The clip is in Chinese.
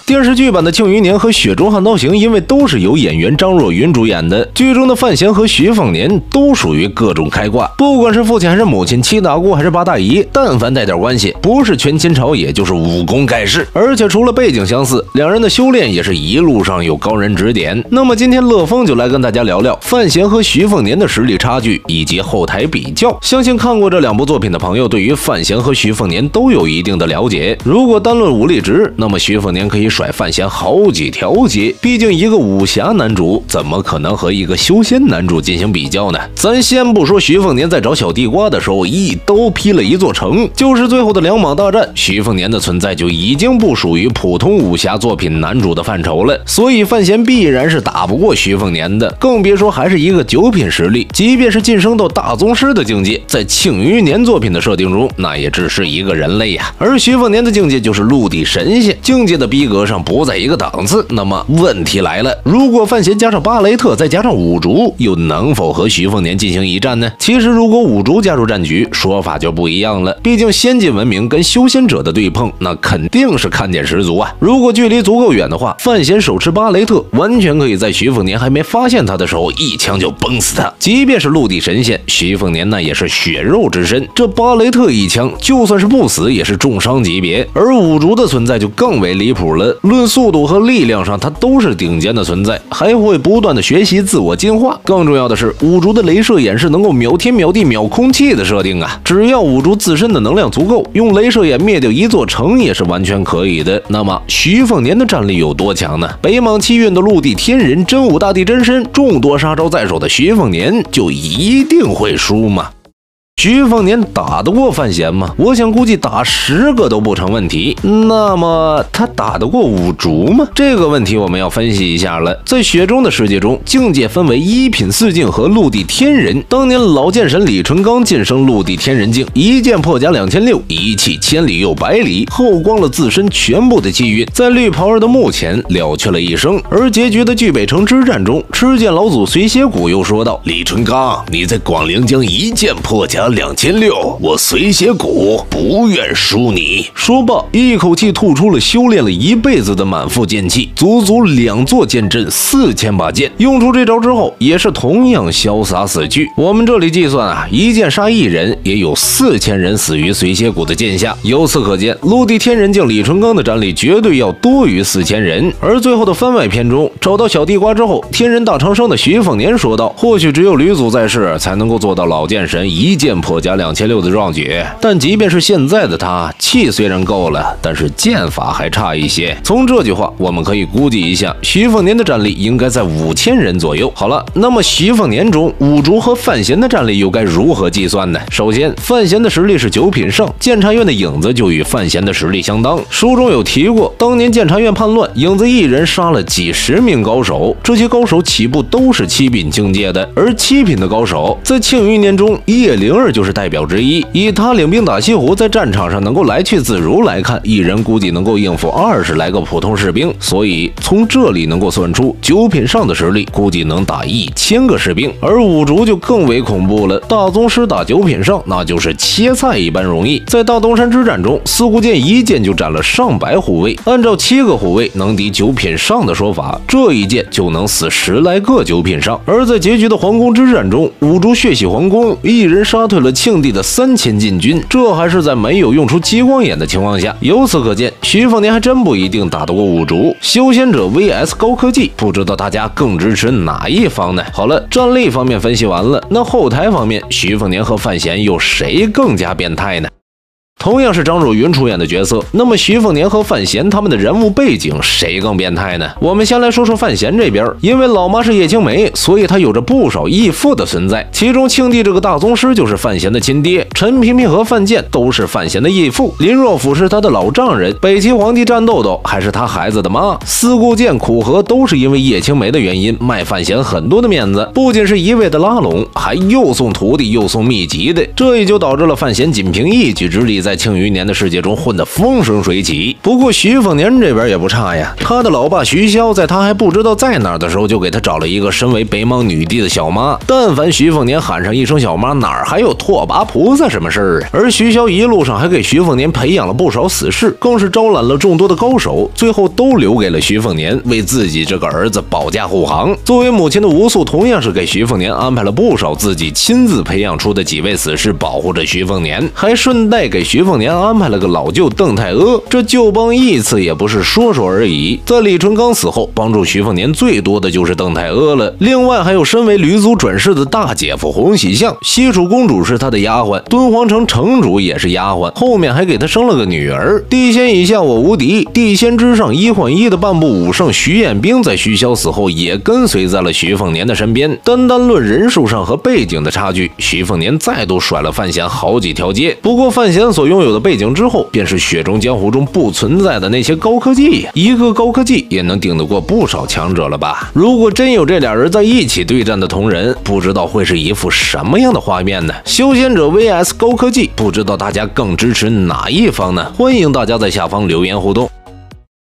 电视剧版的《庆余年》和《雪中悍刀行》因为都是由演员张若昀主演的，剧中的范闲和徐凤年都属于各种开挂，不管是父亲还是母亲，七大姑还是八大姨，但凡带点关系，不是权倾朝野就是武功盖世。而且除了背景相似，两人的修炼也是一路上有高人指点。那么今天乐风就来跟大家聊聊范闲和徐凤年的实力差距以及后台比较。相信看过这两部作品的朋友，对于范闲和徐凤年都有一定的了解。如果单论武力值，那么徐凤年可以甩范闲好几条街，毕竟一个武侠男主怎么可能和一个修仙男主进行比较呢？咱先不说徐凤年在找小地瓜的时候一刀劈了一座城，就是最后的两蟒大战，徐凤年的存在就已经不属于普通武侠作品男主的范畴了，所以范闲必然是打不过徐凤年的，更别说还是一个九品实力，即便是晋升到大宗师的境界，在庆余年作品的设定中，那也只是一个人类呀。而徐凤年的境界就是陆地神仙，境界的逼格上不在一个档次。那么问题来了，如果范闲加上巴雷特再加上五竹，又能否和徐凤年进行一战呢？其实如果五竹加入战局，说法就不一样了，毕竟先进文明跟修仙者的对碰，那肯定是看点十足啊。如果距离足够远的话，范闲手持巴雷特，完全可以在徐凤年还没发现他的时候一枪就崩死他。即便是陆地神仙，徐凤年那也是血肉之身，这巴雷特一枪就算是不死也是重伤级别。而五竹的存在就更为离谱了，论速度和力量上，他都是顶尖的存在，还会不断的学习自我进化。更重要的是，五竹的镭射眼是能够秒天秒地秒空气的设定啊！只要五竹自身的能量足够，用镭射眼灭掉一座城也是完全可以的。那么徐凤年的战力有多强呢？北莽气运的陆地天人，真武大帝真身，众多杀招在手的徐凤年就一定会输吗？徐凤年打得过范闲吗？我想估计打10个都不成问题。那么他打得过五竹吗？这个问题我们要分析一下了。在雪中的世界中，境界分为一品四境和陆地天人。当年老剑神李淳罡晋升陆地天人境，一剑破甲2600，一气千里又百里，耗光了自身全部的气运，在绿袍儿的墓前了却了一生。而结局的巨北城之战中，持剑老祖随血谷又说道：“李淳罡，你在广陵江一剑破甲2600，我随血谷不愿输你。”说罢，一口气吐出了修炼了一辈子的满腹剑气，足足2座剑阵，4000把剑。用出这招之后，也是同样潇洒死去。我们这里计算啊，一剑杀1人，也有4000人死于随血谷的剑下。由此可见，陆地天人境李淳罡的战力绝对要多于4000人。而最后的番外篇中，找到小地瓜之后，天人大长生的徐凤年说道：“或许只有吕祖在世，才能够做到老剑神一剑破甲2600的壮举。但即便是现在的他，气虽然够了，但是剑法还差一些。从这句话，我们可以估计一下，徐凤年的战力应该在5000人左右。好了，那么徐凤年中，五竹和范闲的战力又该如何计算呢？首先，范闲的实力是9品上，监察院的影子就与范闲的实力相当。书中有提过，当年监察院叛乱，影子一人杀了几十名高手，这些高手起步都是7品境界的，而7品的高手在庆余年中，叶灵儿就是代表之一。以他领兵打西湖，在战场上能够来去自如来看，一人估计能够应付20来个普通士兵，所以从这里能够算出9品上的实力，估计能打1000个士兵。而五竹就更为恐怖了，大宗师打9品上，那就是切菜一般容易。在大东山之战中，司徒剑一剑就斩了上百护卫，按照7个护卫能敌9品上的说法，这一剑就能死10来个9品上。而在结局的皇宫之战中，五竹血洗皇宫，一人杀退了庆帝的3000禁军，这还是在没有用出激光眼的情况下。由此可见，徐凤年还真不一定打得过五竹。修仙者 vs 高科技，不知道大家更支持哪一方呢？好了，战力方面分析完了，那后台方面，徐凤年和范闲又谁更加变态呢？同样是张若昀出演的角色，那么徐凤年和范闲他们的人物背景谁更变态呢？我们先来说说范闲这边，因为老妈是叶青梅，所以他有着不少义父的存在，其中庆帝这个大宗师就是范闲的亲爹，陈萍萍和范建都是范闲的义父，林若甫是他的老丈人，北齐皇帝战斗斗还是他孩子的妈，司顾剑、苦荷都是因为叶青梅的原因卖范闲很多的面子，不仅是一味的拉拢，还又送徒弟又送秘籍的，这也就导致了范闲仅凭一己之力在在庆余年的世界中混得风生水起。不过徐凤年这边也不差呀，他的老爸徐骁在他还不知道在哪儿的时候，就给他找了一个身为北莽女帝的小妈。但凡徐凤年喊上一声小妈，哪儿还有拓跋菩萨什么事儿啊？而徐骁一路上还给徐凤年培养了不少死士，更是招揽了众多的高手，最后都留给了徐凤年，为自己这个儿子保驾护航。作为母亲的吴素，同样是给徐凤年安排了不少自己亲自培养出的几位死士，保护着徐凤年，还顺带给徐凤年安排了个老舅邓太阿。这旧帮义次也不是说说而已，在李淳刚死后，帮助徐凤年最多的就是邓太阿了。另外还有身为吕祖转世的大姐夫洪喜相，西楚公主是他的丫鬟，敦煌城城主也是丫鬟，后面还给他生了个女儿。地仙以下我无敌，地仙之上1换1的半步武圣徐彦兵，在徐骁死后也跟随在了徐凤年的身边。单论人数上和背景的差距，徐凤年再度甩了范闲好几条街。不过范闲所拥有的背景之后，便是雪中江湖中不存在的那些高科技呀，一个高科技也能顶得过不少强者了吧？如果真有这俩人在一起对战的同人，不知道会是一副什么样的画面呢？修仙者 vs 高科技，不知道大家更支持哪一方呢？欢迎大家在下方留言互动。